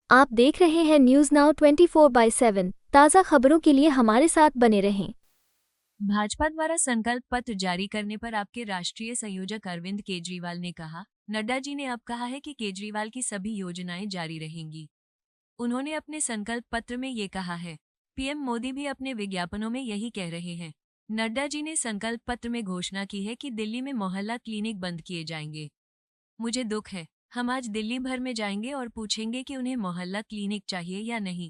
आप देख रहे हैं न्यूज नाउ 24/7 ताज़ा खबरों के लिए हमारे साथ बने रहें। भाजपा द्वारा संकल्प पत्र जारी करने पर आपके राष्ट्रीय संयोजक अरविंद केजरीवाल ने कहा, नड्डा जी ने अब कहा है कि केजरीवाल की सभी योजनाएं जारी रहेंगी। उन्होंने अपने संकल्प पत्र में ये कहा है। पीएम मोदी भी अपने विज्ञापनों में यही कह रहे हैं। नड्डा जी ने संकल्प पत्र में घोषणा की है कि दिल्ली में मोहल्ला क्लिनिक बंद किए जाएंगे। मुझे दुख है, हम आज दिल्ली भर में जाएंगे और पूछेंगे कि उन्हें मोहल्ला क्लिनिक चाहिए या नहीं।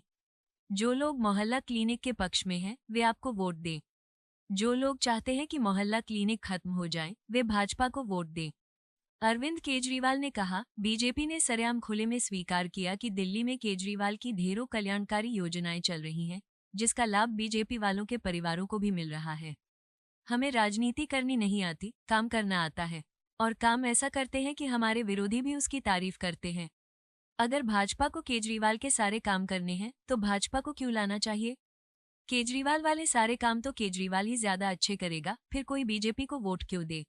जो लोग मोहल्ला क्लिनिक के पक्ष में हैं, वे आपको वोट दें। जो लोग चाहते हैं कि मोहल्ला क्लिनिक खत्म हो जाए, वे भाजपा को वोट दें। अरविंद केजरीवाल ने कहा, बीजेपी ने सरेआम खुले में स्वीकार किया कि दिल्ली में केजरीवाल की ढेरों कल्याणकारी योजनाएं चल रही हैं, जिसका लाभ बीजेपी वालों के परिवारों को भी मिल रहा है। हमें राजनीति करनी नहीं आती, काम करना आता है, और काम ऐसा करते हैं कि हमारे विरोधी भी उसकी तारीफ करते हैं। अगर भाजपा को केजरीवाल के सारे काम करने हैं, तो भाजपा को क्यों लाना चाहिए? केजरीवाल वाले सारे काम तो केजरीवाल ही ज्यादा अच्छे करेगा, फिर कोई बीजेपी को वोट क्यों दे?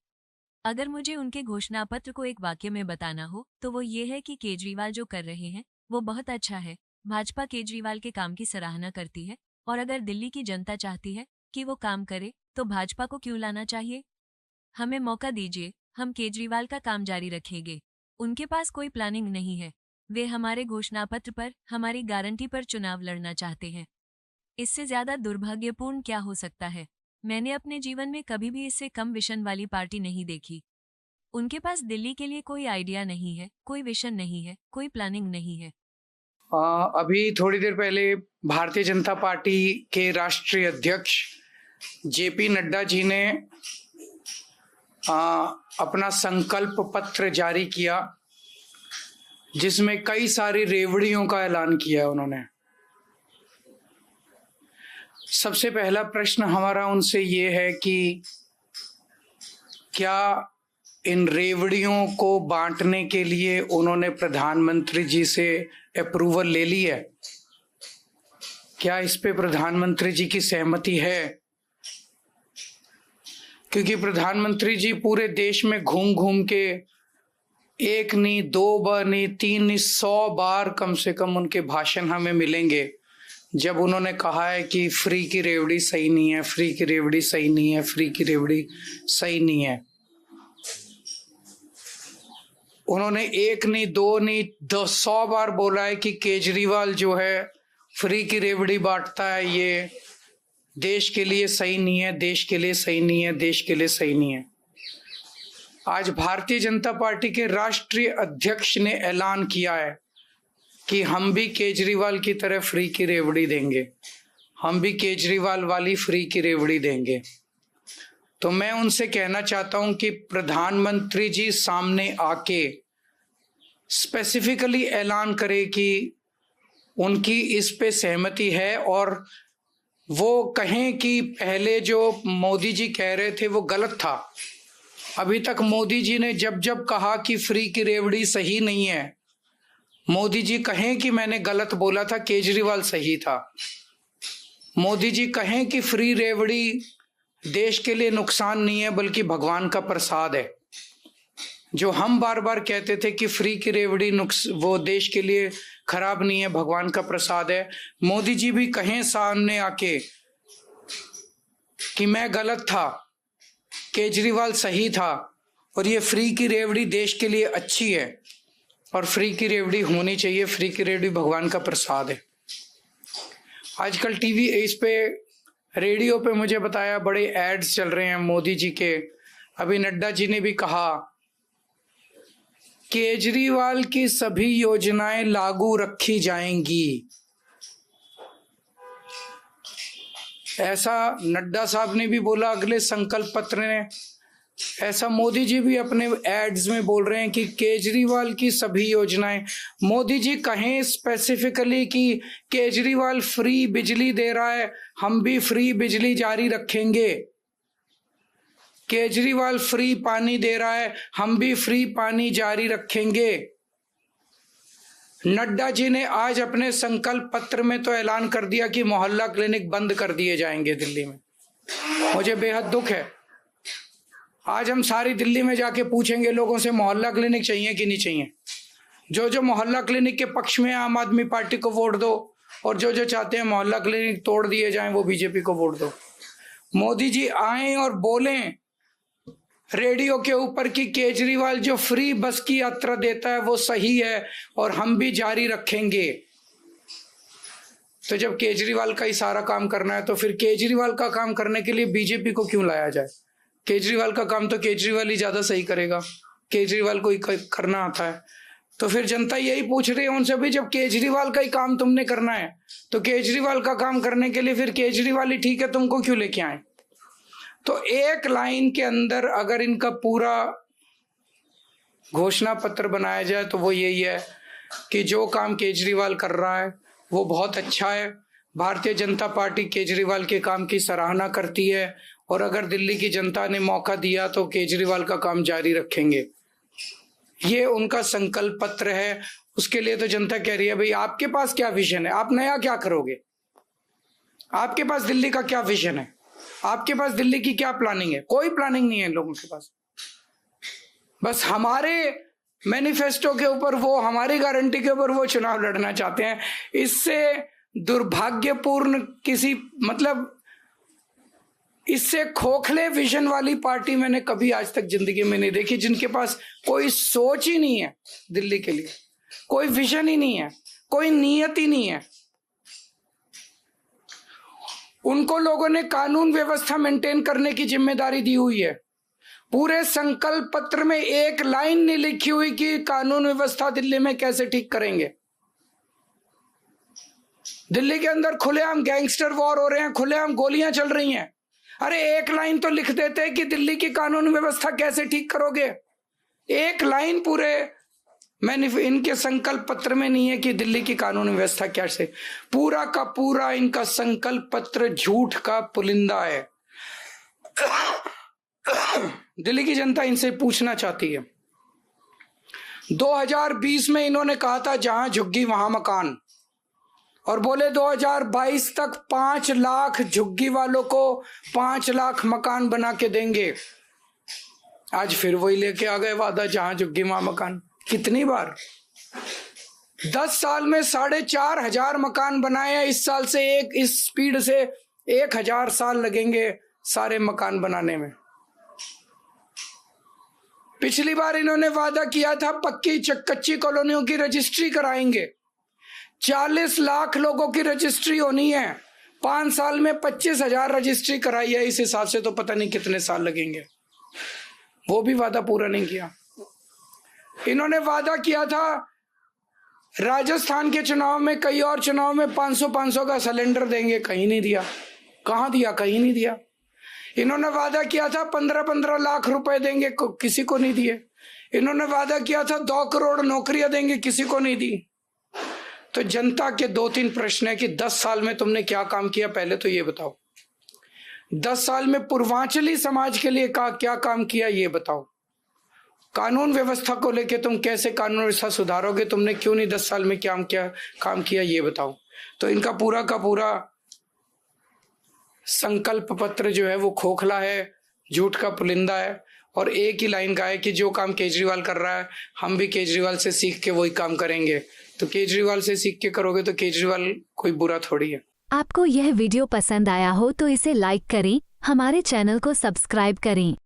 अगर मुझे उनके घोषणा पत्र को एक वाक्य में बताना हो, तो वो ये है कि केजरीवाल जो कर रहे हैं वो बहुत अच्छा है। भाजपा केजरीवाल के काम की सराहना करती है, और अगर दिल्ली की जनता चाहती है कि वो काम करे, तो भाजपा को क्यों लाना चाहिए? हमें मौका दीजिए, हम केजरीवाल का काम जारी रखेंगे। उनके पास कोई प्लानिंग नहीं है। वे हमारे घोषणा पत्र पर, हमारी गारंटी पर चुनाव लड़ना चाहते हैं। इससे ज्यादा दुर्भाग्यपूर्ण क्या हो सकता है? मैंने अपने जीवन में कभी भी इससे कम विजन वाली पार्टी नहीं देखी। उनके पास दिल्ली के लिए कोई आइडिया नहीं है, कोई विजन नहीं है, कोई प्लानिंग नहीं है। अभी थोड़ी देर पहले भारतीय जनता पार्टी के राष्ट्रीय अध्यक्ष जेपी नड्डा जी ने अपना संकल्प पत्र जारी किया, जिसमें कई सारी रेवड़ियों का ऐलान किया उन्होंने। सबसे पहला प्रश्न हमारा उनसे ये है कि क्या इन रेवड़ियों को बांटने के लिए उन्होंने प्रधानमंत्री जी से अप्रूवल ले ली है? क्या इस पे प्रधानमंत्री जी की सहमति है? क्योंकि प्रधानमंत्री जी पूरे देश में घूम घूम के एक नहीं, दो बार नहीं, तीन नहीं, 100 बार कम से कम उनके भाषण हमें मिलेंगे, जब उन्होंने कहा है कि फ्री की रेवड़ी सही नहीं है, फ्री की रेवड़ी सही नहीं है, फ्री की रेवड़ी सही नहीं है। उन्होंने एक नहीं, दो नहीं, 100 बार बोला है कि केजरीवाल जो है फ्री की रेवड़ी बांटता है, ये देश के लिए सही नहीं है, देश के लिए सही नहीं है, देश के लिए सही नहीं है। आज भारतीय जनता पार्टी के राष्ट्रीय अध्यक्ष ने ऐलान किया है कि हम भी केजरीवाल की तरह फ्री की रेवड़ी देंगे, हम भी केजरीवाल वाली फ्री की रेवड़ी देंगे। तो मैं उनसे कहना चाहता हूं कि प्रधानमंत्री जी सामने आके स्पेसिफिकली ऐलान करे कि उनकी इस पे सहमति है, और वो कहें कि पहले जो मोदी जी कह रहे थे वो गलत था। अभी तक मोदी जी ने जब जब कहा कि फ्री की रेवड़ी सही नहीं है, मोदी जी कहें कि मैंने गलत बोला था, केजरीवाल सही था। मोदी जी कहें कि फ्री रेवड़ी देश के लिए नुकसान नहीं है बल्कि भगवान का प्रसाद है। जो हम बार बार कहते थे कि फ्री की रेवड़ी वो देश के लिए खराब नहीं है, भगवान का प्रसाद है, मोदी जी भी कहें सामने आके कि मैं गलत था, केजरीवाल सही था, और ये फ्री की रेवड़ी देश के लिए अच्छी है, और फ्री की रेवड़ी होनी चाहिए, फ्री की रेवड़ी भगवान का प्रसाद है। आजकल टीवी इस पे, रेडियो पे मुझे बताया बड़े एड्स चल रहे हैं मोदी जी के। अभी नड्डा जी ने भी कहा केजरीवाल की सभी योजनाएं लागू रखी जाएंगी। ऐसा नड्डा साहब ने भी बोला अगले संकल्प पत्र ने, ऐसा मोदी जी भी अपने एड्स में बोल रहे हैं कि केजरीवाल की सभी योजनाएं। मोदी जी कहें स्पेसिफिकली कि केजरीवाल फ्री बिजली दे रहा है, हम भी फ्री बिजली जारी रखेंगे। केजरीवाल फ्री पानी दे रहा है, हम भी फ्री पानी जारी रखेंगे। नड्डा जी ने आज अपने संकल्प पत्र में तो ऐलान कर दिया कि मोहल्ला क्लिनिक बंद कर दिए जाएंगे दिल्ली में। मुझे बेहद दुख है। आज हम सारी दिल्ली में जाके पूछेंगे लोगों से मोहल्ला क्लिनिक चाहिए कि नहीं चाहिए। जो जो मोहल्ला क्लिनिक के पक्ष में आम आदमी पार्टी को वोट दो, और जो जो चाहते हैं मोहल्ला क्लिनिक तोड़ दिए जाएं वो बीजेपी को वोट दो। मोदी जी आए और बोलें रेडियो के ऊपर कि केजरीवाल जो फ्री बस की यात्रा देता है वो सही है और हम भी जारी रखेंगे। तो जब केजरीवाल का ही सारा काम करना है तो फिर केजरीवाल का काम करने के लिए बीजेपी को क्यों लाया जाए? केजरीवाल का काम तो केजरीवाल ही ज्यादा सही करेगा, केजरीवाल को ही करना आता है। तो फिर जनता यही पूछ रही है उनसे भी, जब केजरीवाल का ही काम तुमने करना है तो केजरीवाल का काम करने के लिए फिर केजरीवाल ही ठीक है, तुमको क्यों लेके आए? तो एक लाइन के अंदर अगर इनका पूरा घोषणा पत्र बनाया जाए तो वो यही है कि जो काम केजरीवाल कर रहा है वो बहुत अच्छा है, भारतीय जनता पार्टी केजरीवाल के काम की सराहना करती है, और अगर दिल्ली की जनता ने मौका दिया तो केजरीवाल का काम जारी रखेंगे। ये उनका संकल्प पत्र है। उसके लिए तो जनता कह रही है भाई आपके पास क्या विजन है, आप नया क्या करोगे, आपके पास दिल्ली का क्या विजन है, आपके पास दिल्ली की क्या प्लानिंग है? कोई प्लानिंग नहीं है इन लोगों के पास। बस हमारे मैनिफेस्टो के ऊपर वो, हमारी गारंटी के ऊपर वो चुनाव लड़ना चाहते हैं। इससे दुर्भाग्यपूर्ण किसी मतलब इससे खोखले विजन वाली पार्टी मैंने कभी आज तक जिंदगी में नहीं देखी, जिनके पास कोई सोच ही नहीं है दिल्ली के लिए, कोई विजन ही नहीं है, कोई नीयत ही नहीं है। उनको लोगों ने कानून व्यवस्था मेंटेन करने की जिम्मेदारी दी हुई है। पूरे संकल्प पत्र में एक लाइन नहीं लिखी हुई कि कानून व्यवस्था दिल्ली में कैसे ठीक करेंगे। दिल्ली के अंदर खुलेआम गैंगस्टर वॉर हो रहे हैं, खुलेआम गोलियां चल रही हैं। अरे एक लाइन तो लिख देते कि दिल्ली की कानून व्यवस्था कैसे ठीक करोगे। एक लाइन पूरे इनके संकल्प पत्र में नहीं है कि दिल्ली की कानून व्यवस्था कैसे। पूरा का पूरा इनका संकल्प पत्र झूठ का पुलिंदा है। दिल्ली की जनता इनसे पूछना चाहती है, 2020 में इन्होंने कहा था जहां झुग्गी वहां मकान, और बोले 2022 तक 5 लाख झुग्गी वालों को 5 लाख मकान बना के देंगे। आज फिर वही लेके आ गए वादा, जहां झुग्गी वहां मकान। कितनी बार? 10 साल में 4,500 मकान बनाए हैं। इस साल से इस स्पीड से 1,000 साल लगेंगे सारे मकान बनाने में। पिछली बार इन्होंने वादा किया था पक्की कच्ची कॉलोनियों की रजिस्ट्री कराएंगे। 40 लाख लोगों की रजिस्ट्री होनी है। 5 साल में 25,000 रजिस्ट्री कराई है। इस हिसाब से तो पता नहीं कितने साल लगेंगे। वो भी वादा पूरा नहीं किया। इन्होंने वादा किया था राजस्थान के चुनाव में, कई और चुनाव में 500 का सिलेंडर देंगे, कहीं नहीं दिया। कहां दिया? कहीं नहीं दिया। इन्होंने वादा किया था 15 लाख रुपए देंगे, किसी को नहीं दिए। इन्होंने वादा किया था 2 करोड़ नौकरियां देंगे, किसी को नहीं दी। तो जनता के 2-3 प्रश्न है कि 10 साल में तुमने क्या काम किया, पहले तो ये बताओ। 10 साल में पूर्वांचली समाज के लिए क्या काम किया, ये बताओ। कानून व्यवस्था को लेके तुम कैसे कानून व्यवस्था सुधारोगे, तुमने क्यों नहीं 10 साल में काम किया, ये बताओ। तो इनका पूरा का पूरा संकल्प पत्र जो है वो खोखला है, झूठ का पुलिंदा है, और एक ही लाइन का है कि जो काम केजरीवाल कर रहा है हम भी केजरीवाल से सीख के वही काम करेंगे। तो केजरीवाल से सीख के करोगे तो केजरीवाल कोई बुरा थोड़ी है। आपको यह वीडियो पसंद आया हो तो इसे लाइक करें, हमारे चैनल को सब्सक्राइब करें।